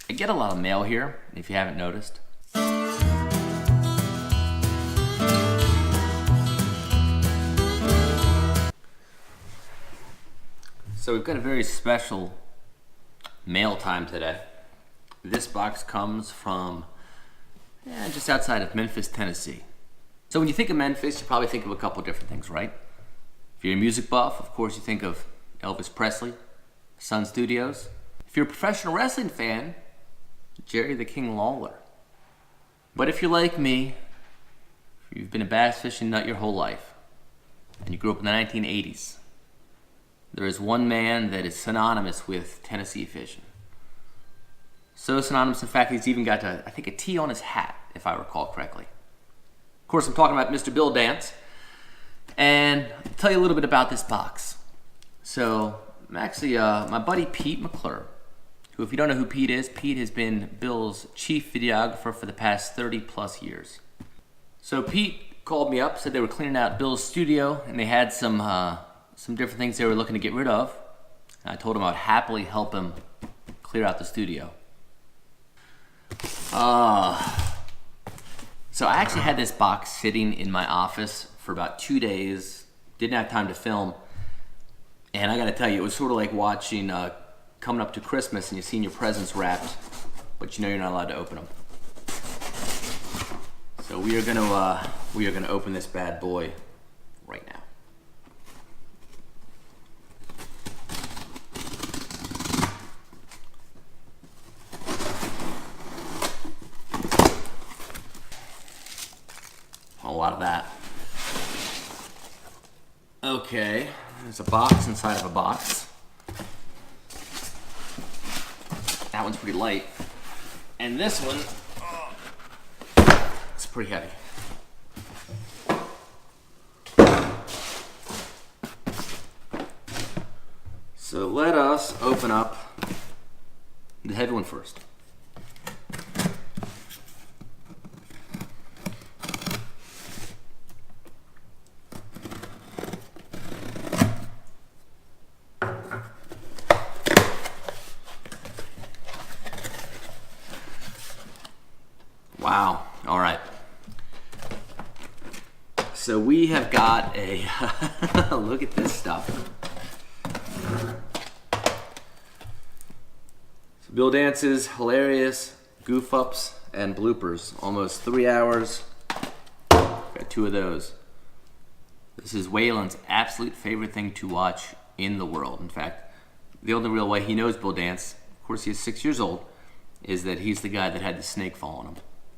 I get a lot of mail here, if you haven't noticed. So we've got a very special mail time today. This box comes from just outside of Memphis, Tennessee. So when you think of Memphis, you probably think of a couple different things, right? If you're a music buff, of course you think of Elvis Presley, Sun Studios. If you're a professional wrestling fan, Jerry the King Lawler. But if you're like me, if you've been a bass fishing nut your whole life, and you grew up in the 1980s, there is one man that is synonymous with Tennessee fishing. So synonymous, in fact, he's even got, I think, a T on his hat, if I recall correctly. Of course, I'm talking about Mr. Bill Dance. And I'll tell you a little bit about this box. So, I'm actually, my buddy Pete McClure, who, if you don't know who Pete is, Pete has been Bill's chief videographer for the past 30 plus years. So Pete called me up, said they were cleaning out Bill's studio, and they had some different things they were looking to get rid of. And I told him I'd happily help him clear out the studio. So I actually had this box sitting in my office for about 2 days, didn't have time to film, and I gotta tell you, it was sort of like watching coming up to Christmas and you've seen your presents wrapped, but you know you're not allowed to open them. So we are gonna open this bad boy right now. A lot of that. Okay, there's a box inside of a box. That one's pretty light. And this one, it's pretty heavy. So let us open up the heavy one first. Wow, all right. So we have got a, look at this stuff. So Bill Dance's hilarious goof ups and bloopers. Almost 3 hours, got 2 of those. This is Waylon's absolute favorite thing to watch in the world. In fact, the only real way he knows Bill Dance, of course he is 6 years old, is that he's the guy that had the snake fall on him.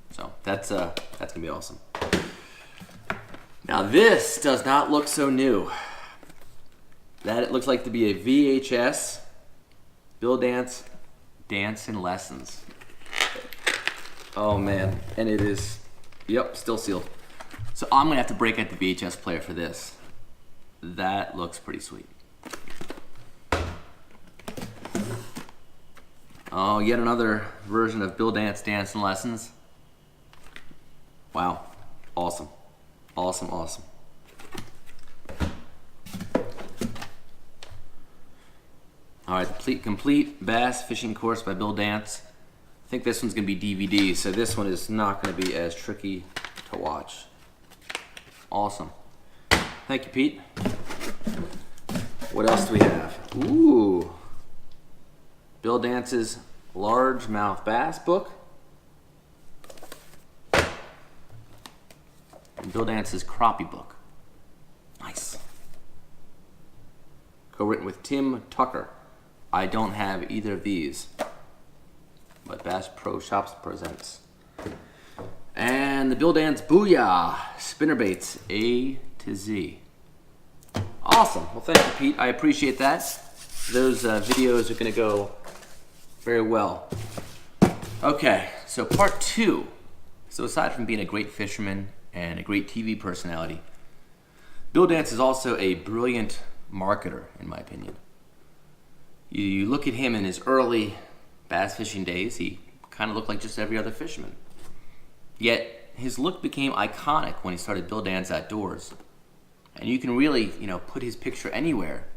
So that's gonna be awesome. Now this does not look so new. That it looks like to be a VHS Bill Dance Dancing Lessons. Oh man, and it is, yep, still sealed. So I'm gonna have to break out the VHS player for this. That looks pretty sweet. Oh, yet another version of Bill Dance Dancing Lessons. Wow, awesome, awesome, awesome. All right, complete bass fishing course by Bill Dance. I think this one's gonna be DVD, so this one is not gonna be as tricky to watch. Awesome. Thank you, Pete. What else do we have? Ooh, Bill Dance's Largemouth Bass book. And Bill Dance's Crappie book. Nice. Co-written with Tim Tucker. I don't have either of these, but Bass Pro Shops presents. And the Bill Dance Booyah Spinnerbaits A to Z. Awesome. Well, thank you, Pete. I appreciate that. Those videos are going to go very well. Okay, so part 2. So aside from being a great fisherman and a great TV personality, Bill Dance is also a brilliant marketer, in my opinion. You look at him in his early bass fishing days, he kind of looked like just every other fisherman. Yet his look became iconic when he started Bill Dance Outdoors. And you can really, put his picture anywhere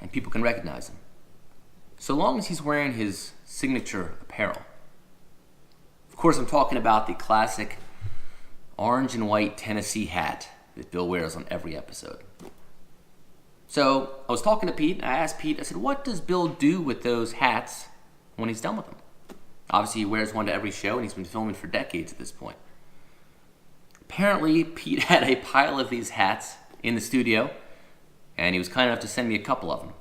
and people can recognize him. So long as he's wearing his signature apparel. course, I'm talking about the classic orange and white Tennessee hat that Bill wears on every episode. So I was talking to Pete, and I asked Pete, I said, what does Bill do with those hats when he's done with them? Obviously, he wears one to every show, and he's been filming for decades at this point. Apparently, Pete had a pile of these hats in the studio, and he was kind enough to send me a couple of them.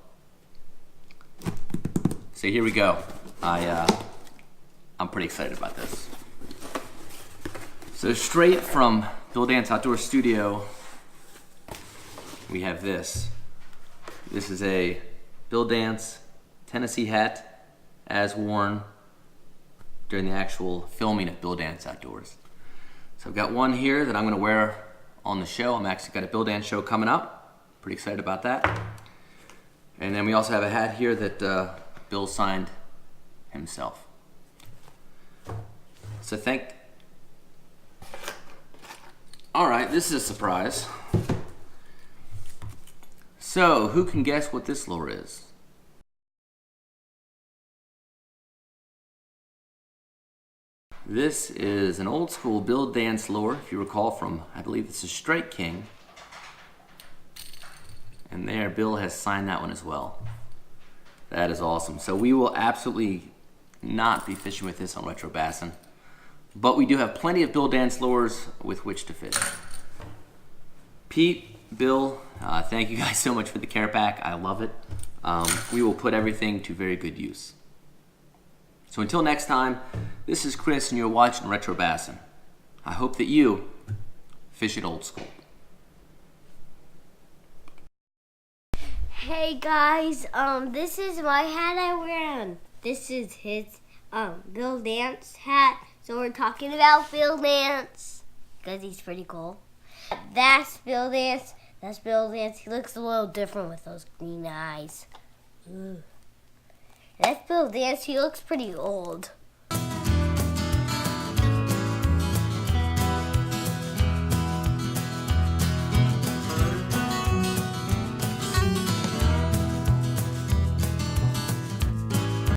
So here we go. I'm pretty excited about this. So straight from Bill Dance Outdoor Studio, we have this. This is a Bill Dance Tennessee hat as worn during the actual filming of Bill Dance Outdoors. So I've got one here that I'm going to wear on the show. I'm actually got a Bill Dance show coming up. Pretty excited about that. And then we also have a hat here that Bill signed himself. So all right, this is a surprise. So, who can guess what this lure is? This is an old school Bill Dance lure, if you recall from, I believe this is Strike King. And there, Bill has signed that one as well. That is awesome. So we will absolutely not be fishing with this on Retro Bassin. But we do have plenty of Bill Dance lures with which to fish. Pete, Bill, thank you guys so much for the care pack. I love it. We will put everything to very good use. So until next time, this is Chris and you're watching Retro Bassin. I hope that you fish it old school. Hey guys, this is my hat I wear. This is his Bill Dance hat. So we're talking about Bill Dance because he's pretty cool. That's Bill Dance. That's Bill Dance. He looks a little different with those green eyes. That's Bill Dance. He looks pretty old.